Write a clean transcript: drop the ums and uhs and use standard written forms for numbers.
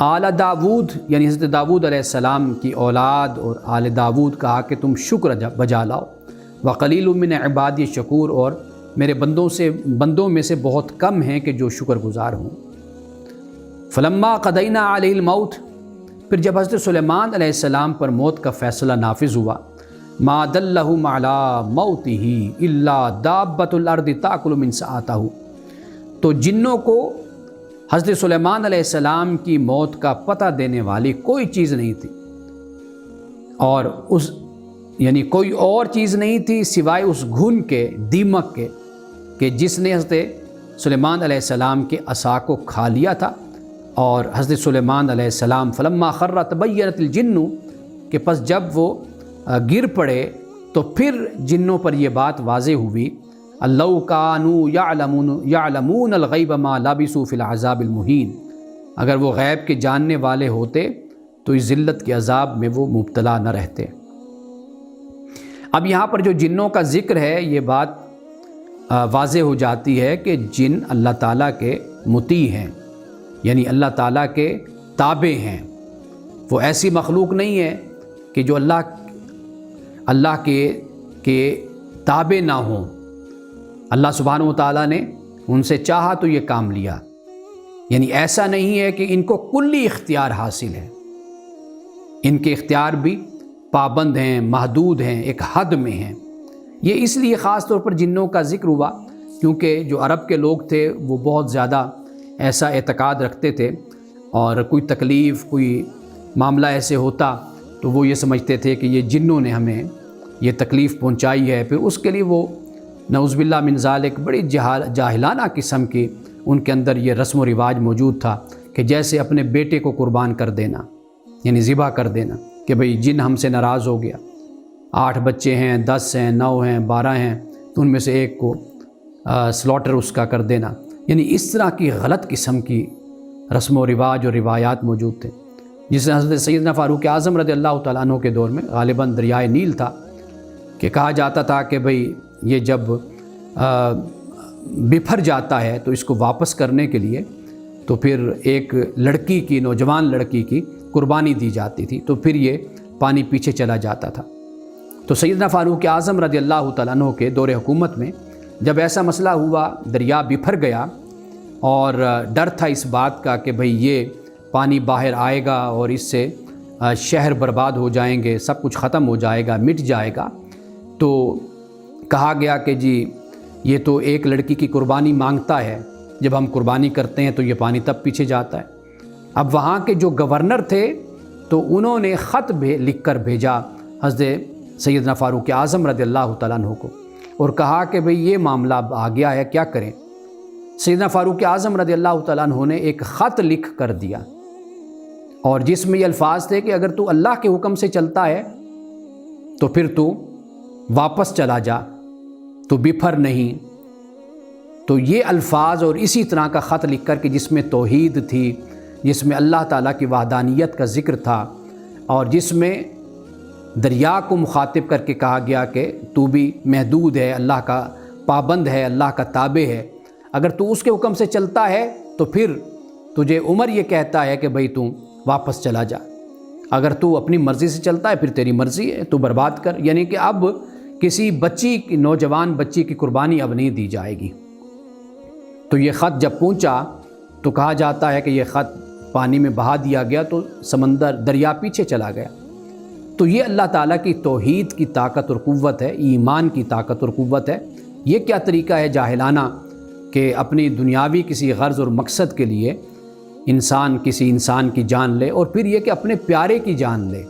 آل داود یعنی حضرت داود علیہ السلام کی اولاد اور آل داود کہا کہ تم شکر بجا لاؤ، وقلیل من عبادی شکور، اور میرے بندوں میں سے بہت کم ہیں کہ جو شکر گزار ہوں۔ فلما قضینا علیہ الموت، پھر جب حضرت سلیمان علیہ السلام پر موت کا فیصلہ نافذ ہوا، ما دلہم علی موتہ الا دابۃ الارض تاکل من سأتہ، تو جنوں کو حضرت سلیمان علیہ السلام کی موت کا پتہ دینے والی کوئی چیز نہیں تھی، اور یعنی کوئی اور چیز نہیں تھی سوائے اس گھن کے، دیمک کے، کہ جس نے حضرت سلیمان علیہ السلام کے عصا کو کھا لیا تھا۔ اور حضرت سلیمان علیہ السلام فلما خر تبینت الجن، کہ پس جب وہ گر پڑے تو پھر جنوں پر یہ بات واضح ہوئی، لو کانوا یعلمون الغیب ما لبثوا فی العذاب المہین، اگر وہ غیب کے جاننے والے ہوتے تو اس ذلت کے عذاب میں وہ مبتلا نہ رہتے۔ اب یہاں پر جو جنوں کا ذکر ہے، یہ بات واضح ہو جاتی ہے کہ جن اللہ تعالیٰ کے مطیع ہیں، یعنی اللہ تعالیٰ کے تابع ہیں۔ وہ ایسی مخلوق نہیں ہے کہ جو اللہ کے تابع نہ ہوں۔ اللہ سبحانہ و تعالیٰ نے ان سے چاہا تو یہ کام لیا، یعنی ایسا نہیں ہے کہ ان کو کلی اختیار حاصل ہے، ان کے اختیار بھی پابند ہیں، محدود ہیں، ایک حد میں ہیں۔ یہ اس لیے خاص طور پر جنوں کا ذکر ہوا کیونکہ جو عرب کے لوگ تھے وہ بہت زیادہ ایسا اعتقاد رکھتے تھے، اور کوئی تکلیف، کوئی معاملہ ایسے ہوتا تو وہ یہ سمجھتے تھے کہ یہ جنوں نے ہمیں یہ تکلیف پہنچائی ہے۔ پھر اس کے لیے وہ نعوذ باللہ من ذالک بڑی جاہلانہ قسم کی ان کے اندر یہ رسم و رواج موجود تھا کہ جیسے اپنے بیٹے کو قربان کر دینا، یعنی ذبح کر دینا کہ بھئی جن ہم سے ناراض ہو گیا، 8 بچے ہیں، 10 ہیں، 9 ہیں، 12 ہیں، تو ان میں سے ایک کو سلوٹر اس کا کر دینا، یعنی اس طرح کی غلط قسم کی رسم و رواج اور روایات موجود تھے، جس سے حضرت سیدنا فاروق اعظم رضی اللہ تعالیٰ عنہ کے دور میں غالباً دریائے نیل تھا کہ کہا جاتا تھا کہ بھئی یہ جب بپھر جاتا ہے تو اس کو واپس کرنے کے لیے تو پھر ایک لڑکی کی، نوجوان لڑکی کی قربانی دی جاتی تھی، تو پھر یہ پانی پیچھے چلا جاتا تھا۔ تو سیدنا فاروق اعظم رضی اللہ تعالیٰ عنہ کے دور حکومت میں جب ایسا مسئلہ ہوا، دریا بپھر گیا اور ڈر تھا اس بات کا کہ بھئی یہ پانی باہر آئے گا اور اس سے شہر برباد ہو جائیں گے، سب کچھ ختم ہو جائے گا، مٹ جائے گا، تو کہا گیا کہ جی یہ تو ایک لڑکی کی قربانی مانگتا ہے، جب ہم قربانی کرتے ہیں تو یہ پانی تب پیچھے جاتا ہے۔ اب وہاں کے جو گورنر تھے تو انہوں نے خط لکھ کر بھیجا حضرت سیدنا فاروق اعظم رضی اللہ تعالیٰ عنہ کو، اور کہا کہ بھئی یہ معاملہ اب آ گیا ہے، کیا کریں؟ سیدنا فاروق اعظم رضی اللہ تعالیٰ عنہ نے ایک خط لکھ کر دیا، اور جس میں یہ الفاظ تھے کہ اگر تو اللہ کے حکم سے چلتا ہے تو پھر تو واپس چلا جا، تو بپھر نہیں۔ تو یہ الفاظ اور اسی طرح کا خط لکھ کر کہ جس میں توحید تھی، جس میں اللہ تعالیٰ کی وحدانیت کا ذکر تھا، اور جس میں دریا کو مخاطب کر کے کہا گیا کہ تو بھی محدود ہے، اللہ کا پابند ہے، اللہ کا تابع ہے، اگر تو اس کے حکم سے چلتا ہے تو پھر تجھے عمر یہ کہتا ہے کہ بھئی تو واپس چلا جا، اگر تو اپنی مرضی سے چلتا ہے پھر تیری مرضی ہے، تو برباد کر، یعنی کہ اب کسی نوجوان بچی کی قربانی اب نہیں دی جائے گی۔ تو یہ خط جب پہنچا تو کہا جاتا ہے کہ یہ خط پانی میں بہا دیا گیا تو دریا پیچھے چلا گیا۔ تو یہ اللہ تعالیٰ کی توحید کی طاقت اور قوت ہے، ایمان کی طاقت اور قوت ہے۔ یہ کیا طریقہ ہے جاہلانہ کہ اپنی دنیاوی کسی غرض اور مقصد کے لیے کسی انسان کی جان لے، اور پھر یہ کہ اپنے پیارے کی جان لے۔